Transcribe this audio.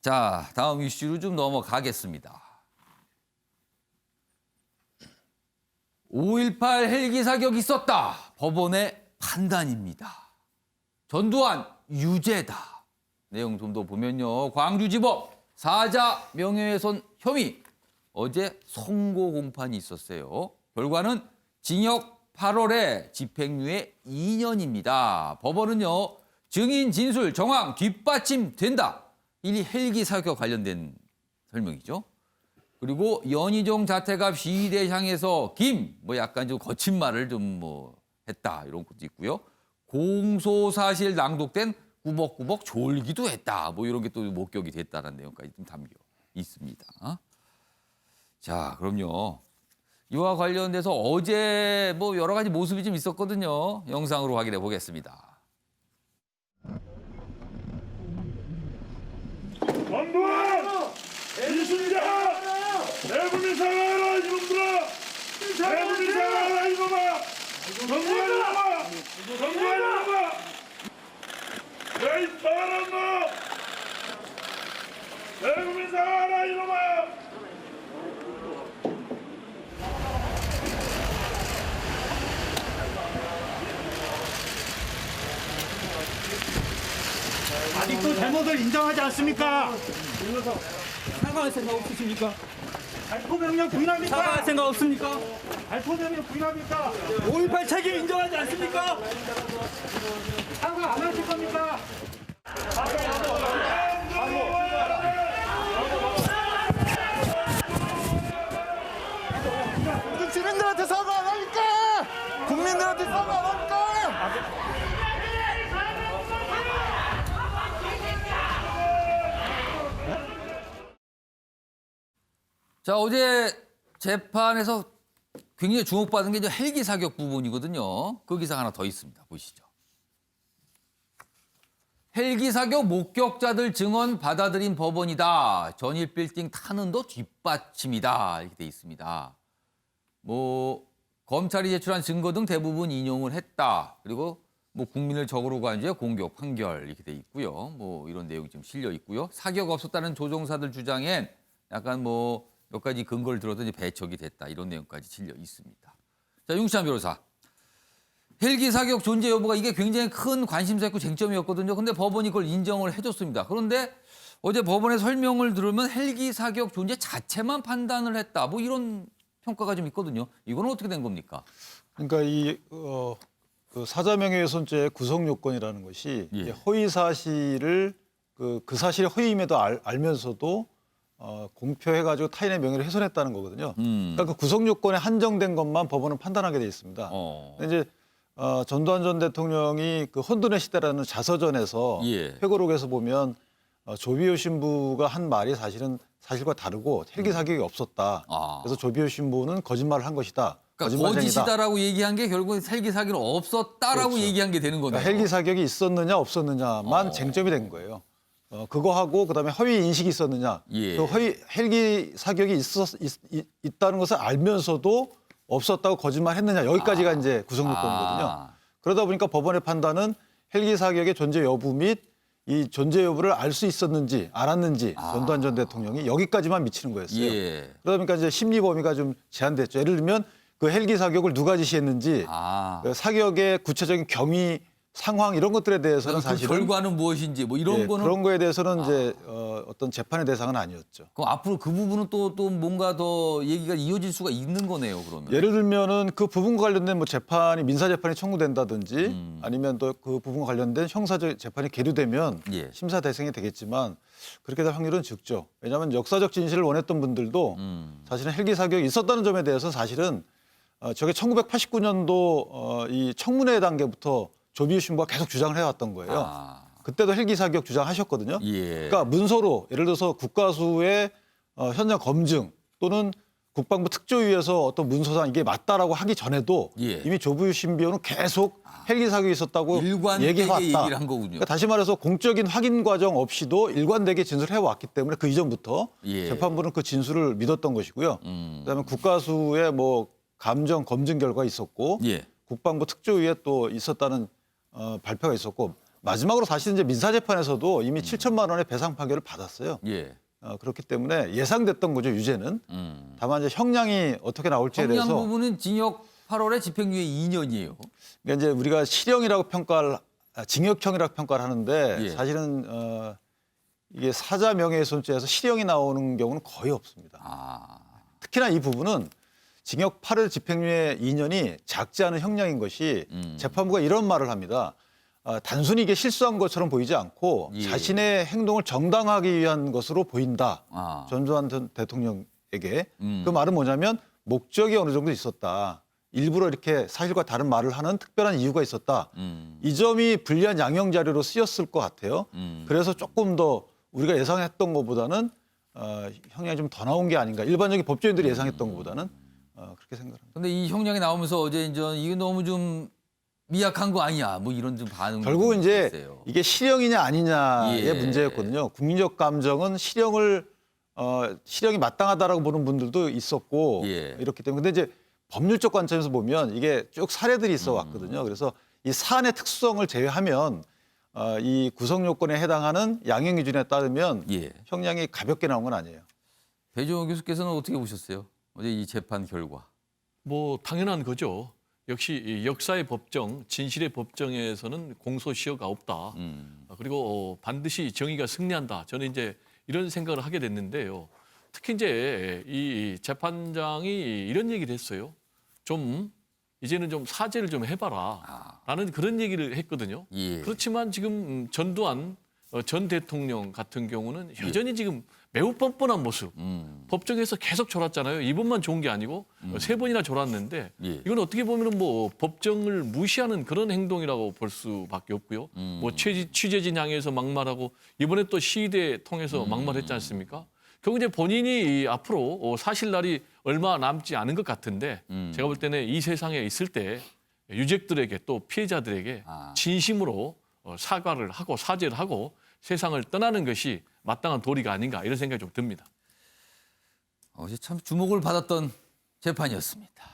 자, 다음 이슈로 좀 넘어가겠습니다. 5.18 헬기 사격 있었다. 법원의 판단입니다. 전두환 유죄다. 내용 좀 더 보면요. 광주지법 사자 명예훼손 혐의. 어제 선고 공판이 있었어요. 결과는 징역 8월에 집행유예 2년입니다. 법원은요. 증인 진술 정황 뒷받침된다. 이 헬기 사격 관련된 설명이죠. 그리고 연희종 자택 앞 시위대 향해서 약간 좀 거친 말을 좀 했다 이런 것도 있고요. 공소 사실 낭독된 꾸벅꾸벅 졸기도 했다. 이런 게 또 목격이 됐다는 내용까지 좀 담겨 있습니다. 자, 그럼요. 이와 관련돼서 어제 여러 가지 모습이 좀 있었거든요. 영상으로 확인해 보겠습니다. 전두환! 이순자! 대부민 사과하라 이놈들아! 대부민 사과하라 이놈아! 전두환 이놈아! 전두환 이놈아! 야이 사람아! 대부민 사과하라 이놈아! 아직도 잘못을 인정하지 않습니까? 사과할 생각 없으십니까? 발포 명령 부인합니까? 사과할 생각 없습니까? 발포 명령 부인합니까? 5.18 책임 인정하지 않습니까? 사과 안 하실 겁니까? 시민들한테 사과 안 하니까! 국민들한테 사과 안 하니까! 자, 어제 재판에서 굉장히 주목받은 게 이제 헬기 사격 부분이거든요. 그 기사 하나 더 있습니다. 보시죠. 헬기 사격 목격자들 증언 받아들인 법원이다. 전일 빌딩 타는 도 뒷받침이다. 이렇게 돼 있습니다. 검찰이 제출한 증거 등 대부분 인용을 했다. 그리고 국민을 적으로 간주해 공격, 판결 이렇게 돼 있고요. 이런 내용이 좀 실려 있고요. 사격 없었다는 조종사들 주장엔 약간 몇 가지 근거를 들어서 이제 배척이 됐다. 이런 내용까지 실려 있습니다. 자, 윤시찬 변호사. 헬기 사격 존재 여부가 이게 굉장히 큰 관심사였고 쟁점이었거든요. 근데 법원이 그걸 인정을 해줬습니다. 그런데 어제 법원의 설명을 들으면 헬기 사격 존재 자체만 판단을 했다. 이런 평가가 좀 있거든요. 이거는 어떻게 된 겁니까? 그러니까 그 사자명예훼손죄의 구성 요건이라는 것이 예. 허위 사실을 그 사실이 허위임에도 알면서도 공표해가지고 타인의 명예를 훼손했다는 거거든요. 그러니까 그 구성 요건에 한정된 것만 법원은 판단하게 돼 있습니다. 근데 이제 전두환 전 대통령이 그 혼돈의 시대라는 자서전에서 예. 회고록에서 보면 조비오 신부가 한 말이 사실은 사실과 다르고 헬기 사격이 없었다. 그래서 조비오 신부는 거짓말을 한 것이다. 그러니까 거짓말쟁이다. 거짓이다라고 얘기한 게 결국은 헬기 사격은 없었다라고 그렇죠. 얘기한 게 되는 거네요. 그러니까 헬기 사격이 있었느냐 없었느냐만 쟁점이 된 거예요. 그거하고 그다음에 허위 인식이 있었느냐. 예. 그 헬기 사격이 있다는 것을 알면서도 없었다고 거짓말했느냐. 여기까지가 이제 구성 요건이거든요. 그러다 보니까 법원의 판단은 헬기 사격의 존재 여부 및 이 존재 여부를 알 수 있었는지 알았는지 전두환 전 대통령이 여기까지만 미치는 거였어요. 예. 그러다 보니까 이제 심리 범위가 좀 제한됐죠. 예를 들면 그 헬기 사격을 누가 지시했는지 그 사격의 구체적인 경위 상황 이런 것들에 대해서는 그 사실은 결과는 무엇인지 이런 예, 거는 그런 거에 대해서는 이제 어떤 재판의 대상은 아니었죠. 그럼 앞으로 그 부분은 또 뭔가 더 얘기가 이어질 수가 있는 거네요. 그러면. 예를 들면은 그 부분과 관련된 재판이 민사 재판이 청구된다든지 아니면 또 그 부분과 관련된 형사적 재판이 계류되면 예. 심사 대상이 되겠지만 그렇게 될 확률은 적죠. 왜냐하면 역사적 진실을 원했던 분들도 사실은 헬기 사격이 있었다는 점에 대해서 사실은 저게 1989년도 이 청문회 단계부터 조비오 신부가 계속 주장을 해왔던 거예요. 그때도 헬기 사격 주장하셨거든요. 예. 그러니까 문서로 예를 들어서 국가수의 현장 검증 또는 국방부 특조위에서 어떤 문서상 이게 맞다라고 하기 전에도 예. 이미 조비오 신부는 계속 헬기 사격이 있었다고 일관되게 얘기해왔다. 얘기를 한 거군요. 그러니까 다시 말해서 공적인 확인 과정 없이도 일관되게 진술해왔기 때문에 그 이전부터 예. 재판부는 그 진술을 믿었던 것이고요. 그다음에 국가수의 감정 검증 결과가 있었고 예. 국방부 특조위에 또 있었다는 발표가 있었고 마지막으로 사실 이제 민사재판에서도 이미 7천만 원의 배상 판결을 받았어요. 예. 그렇기 때문에 예상됐던 거죠, 유죄는. 다만 이제 형량이 어떻게 나올지에 형량 대해서 부분은 징역 8월에 집행유예 2년이에요. 그러니까 이제 우리가 실형이라고 징역형이라고 평가를 하는데 예. 사실은 이게 사자 명예훼손죄에서 실형이 나오는 경우는 거의 없습니다. 아. 특히나 이 부분은 징역 8월 집행유예 2년이 작지 않은 형량인 것이 재판부가 이런 말을 합니다. 단순히 이게 실수한 것처럼 보이지 않고 예. 자신의 행동을 정당하기 위한 것으로 보인다. 아. 전두환 전 대통령에게. 음. 그 말은 뭐냐면 목적이 어느 정도 있었다. 일부러 이렇게 사실과 다른 말을 하는 특별한 이유가 있었다. 이 점이 불리한 양형 자료로 쓰였을 것 같아요. 그래서 조금 더 우리가 예상했던 것보다는 형량이 좀 더 나온 게 아닌가. 일반적인 법조인들이 예상했던 것보다는 그렇게 생각합니다. 근데 이 형량이 나오면서 어제 이제 이게 너무 좀 미약한 거 아니야? 뭐 이런 좀 반응. 결국은 이제 이게 실형이냐 아니냐의 예. 문제였거든요. 국민적 감정은 실형이 마땅하다라고 보는 분들도 있었고 예. 이렇기 때문에 근데 이제 법률적 관점에서 보면 이게 쭉 사례들이 있어 왔거든요. 그래서 이 사안의 특수성을 제외하면 이 구성 요건에 해당하는 양형 기준에 따르면 예. 형량이 가볍게 나온 건 아니에요. 배종원 교수께서는 어떻게 보셨어요? 어제 이 재판 결과. 뭐 당연한 거죠. 역시 이 역사의 법정, 진실의 법정에서는 공소시효가 없다. 그리고 반드시 정의가 승리한다. 저는 이제 이런 생각을 하게 됐는데요. 특히 이제 이 재판장이 이런 얘기를 했어요. 좀 이제는 좀 사죄를 좀 해봐라라는 그런 얘기를 했거든요. 예. 그렇지만 지금 전두환 전 대통령 같은 경우는 여전히 지금 매우 뻔뻔한 모습. 법정에서 계속 졸았잖아요. 이번만 좋은 게 아니고 3번이나 졸았는데 예. 이건 어떻게 보면은 뭐 법정을 무시하는 그런 행동이라고 볼 수밖에 없고요. 뭐 취재진 향해서 막말하고 이번에 또 시위대 통해서 막말했지 않습니까? 결국 이제 본인이 앞으로 사실 날이 얼마 남지 않은 것 같은데 제가 볼 때는 이 세상에 있을 때 유족들에게 또 피해자들에게 진심으로 사과를 하고 사죄를 하고 세상을 떠나는 것이 마땅한 도리가 아닌가 이런 생각이 좀 듭니다. 어제 참 주목을 받았던 재판이었습니다.